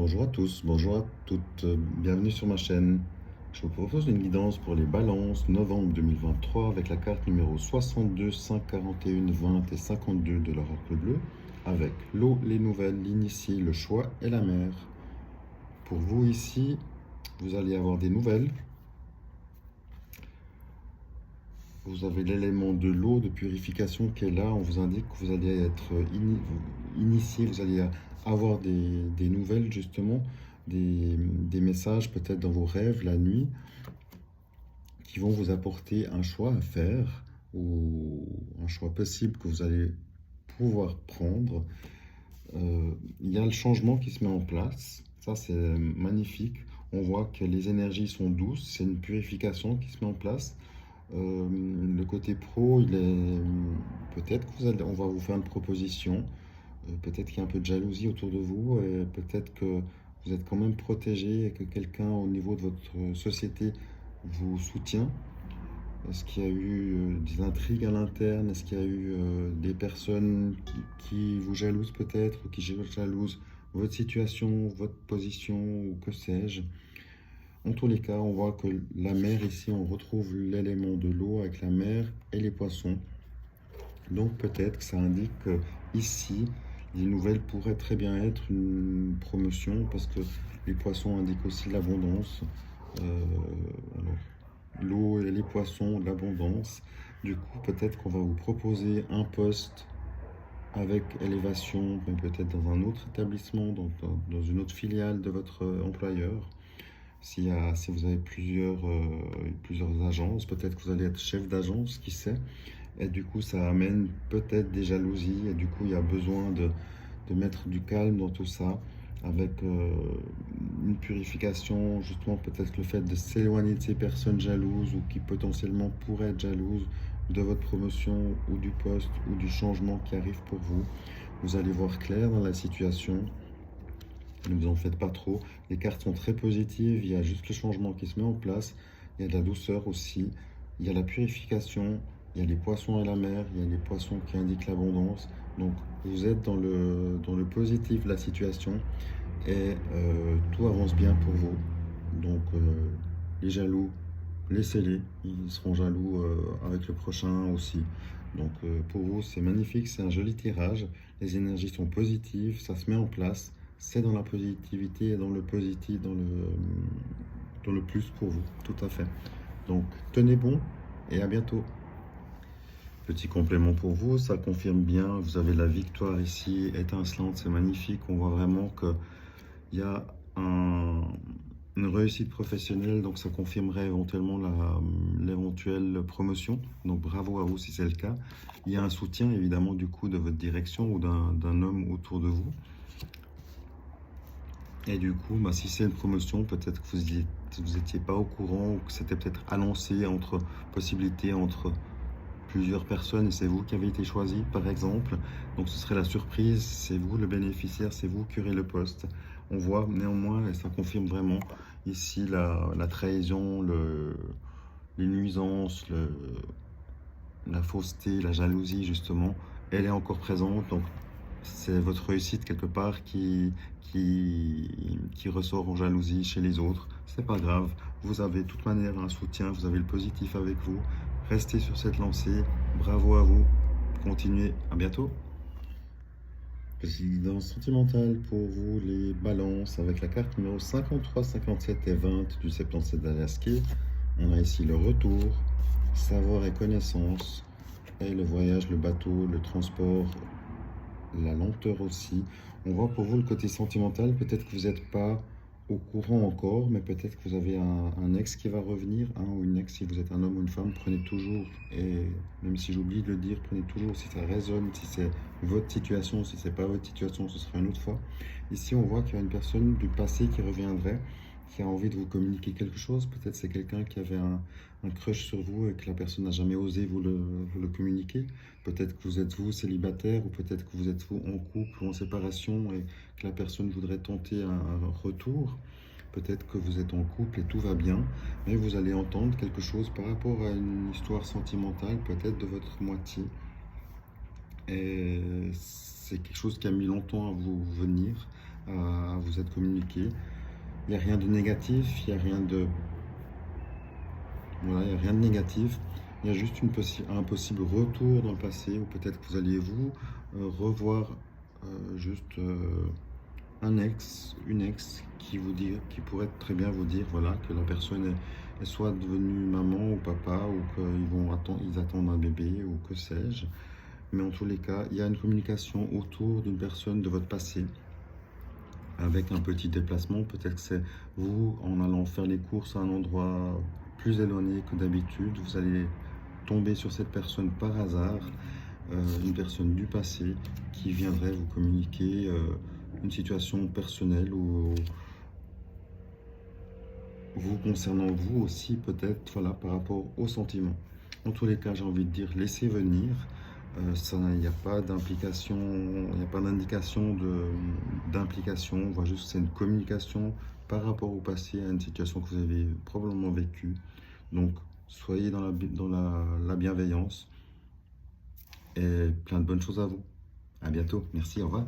Bonjour à tous, bonjour à toutes, bienvenue sur ma chaîne. Je vous propose une guidance pour les balances novembre 2023 avec la carte numéro 62, 5, 41, 20 et 52 de l'oracle bleu, avec l'eau, les nouvelles, l'initié, le choix et la mer. Pour vous ici, vous allez avoir des nouvelles. Vous avez l'élément de l'eau de purification qui est là. On vous indique que vous allez être initié, vous allez avoir des nouvelles justement, des messages peut-être dans vos rêves la nuit qui vont vous apporter un choix à faire ou un choix possible que vous allez pouvoir prendre. Il y a le changement qui se met en place. Ça, c'est magnifique. On voit que les énergies sont douces. C'est une purification qui se met en place. Le côté pro, il est peut-être que on va vous faire une proposition. Peut-être qu'il y a un peu de jalousie autour de vous. Et peut-être que vous êtes quand même protégé et que quelqu'un au niveau de votre société vous soutient. Est-ce qu'il y a eu des intrigues à l'interne? Est-ce qu'il y a eu des personnes qui vous jalousent peut-être, ou qui jalousent votre situation, votre position, ou que sais-je? En tous les cas, on voit que la mer ici, on retrouve l'élément de l'eau avec la mer et les poissons. Donc peut-être que ça indique que ici, les nouvelles pourraient très bien être une promotion parce que les poissons indiquent aussi l'abondance. Alors, l'eau et les poissons, l'abondance. Du coup, peut-être qu'on va vous proposer un poste avec élévation, mais peut-être dans un autre établissement, dans une autre filiale de votre employeur. Si vous avez plusieurs agences, peut-être que vous allez être chef d'agence, qui sait. Et du coup, ça amène peut-être des jalousies. Et du coup, il y a besoin de mettre du calme dans tout ça, avec une purification, justement, peut-être le fait de s'éloigner de ces personnes jalouses ou qui potentiellement pourraient être jalouses de votre promotion ou du poste ou du changement qui arrive pour vous. Vous allez voir clair dans la situation. Ne vous en faites pas trop. Les cartes sont très positives. Il y a juste le changement qui se met en place. Il y a de la douceur aussi. Il y a la purification. Il y a les poissons et la mer. Il y a les poissons qui indiquent l'abondance. Donc, vous êtes dans le positif de la situation. Et tout avance bien pour vous. Donc, les jaloux, laissez-les. Ils seront jaloux avec le prochain aussi. Donc, pour vous, c'est magnifique. C'est un joli tirage. Les énergies sont positives. Ça se met en place. C'est dans la positivité et dans le positif, dans le plus pour vous, tout à fait. Donc, tenez bon et à bientôt. Petit complément pour vous, ça confirme bien, vous avez la victoire ici, étincelante, c'est magnifique. On voit vraiment qu'il y a une réussite professionnelle, donc ça confirmerait éventuellement l'éventuelle promotion. Donc bravo à vous si c'est le cas. Il y a un soutien évidemment du coup de votre direction ou d'un homme autour de vous. Et du coup, si c'est une promotion, peut-être que vous étiez pas au courant ou que c'était peut-être annoncé entre possibilités entre plusieurs personnes et c'est vous qui avez été choisi, par exemple. Donc ce serait la surprise, c'est vous le bénéficiaire, c'est vous qui aurez le poste. On voit néanmoins, et ça confirme vraiment ici la trahison, les nuisances, la fausseté, la jalousie justement, elle est encore présente. Donc c'est votre réussite quelque part qui ressort en jalousie chez les autres. C'est pas grave, vous avez de toute manière un soutien, vous avez le positif avec vous. Restez sur cette lancée, bravo à vous, continuez, à bientôt. Petite guidance sentimentale pour vous, les balances, avec la carte numéro 53, 57 et 20 du 77 d'Alaska. On a ici le retour, savoir et connaissance, et le voyage, le bateau, le transport, la lenteur aussi. On voit pour vous le côté sentimental, peut-être que vous n'êtes pas au courant encore, mais peut-être que vous avez un ex qui va revenir, ou une ex, si vous êtes un homme ou une femme, prenez toujours, et même si j'oublie de le dire, prenez toujours si ça résonne, si c'est votre situation, si c'est pas votre situation, ce sera une autre fois. Ici, on voit qu'il y a une personne du passé qui reviendrait, qui a envie de vous communiquer quelque chose. Peut-être c'est quelqu'un qui avait un crush sur vous et que la personne n'a jamais osé vous le communiquer. Peut-être que vous êtes vous célibataire ou peut-être que vous êtes vous en couple ou en séparation et que la personne voudrait tenter un retour. Peut-être que vous êtes en couple et tout va bien, mais vous allez entendre quelque chose par rapport à une histoire sentimentale, peut-être de votre moitié. Et c'est quelque chose qui a mis longtemps à vous venir, à vous être communiqué. Il n'y a rien de négatif, il n'y a rien de... Voilà, il n'y a rien de négatif. Il y a juste un possible retour dans le passé, ou peut-être que vous alliez vous revoir juste un ex, une ex qui pourrait très bien vous dire voilà, que la personne est soit devenue maman ou papa, ou ils attendent un bébé, ou que sais-je. Mais en tous les cas, il y a une communication autour d'une personne de votre passé, avec un petit déplacement. Peut-être que c'est vous, en allant faire les courses à un endroit plus éloigné que d'habitude, vous allez tomber sur cette personne par hasard, une personne du passé qui viendrait vous communiquer une situation personnelle, ou vous concernant vous aussi, peut-être, voilà, par rapport aux sentiments. En tous les cas, j'ai envie de dire, laissez venir. Il n'y a pas d'implication, il n'y a pas d'indication d'implication. On voit juste que c'est une communication par rapport au passé, à une situation que vous avez probablement vécue. Donc, soyez dans la bienveillance, et plein de bonnes choses à vous. À bientôt. Merci, au revoir.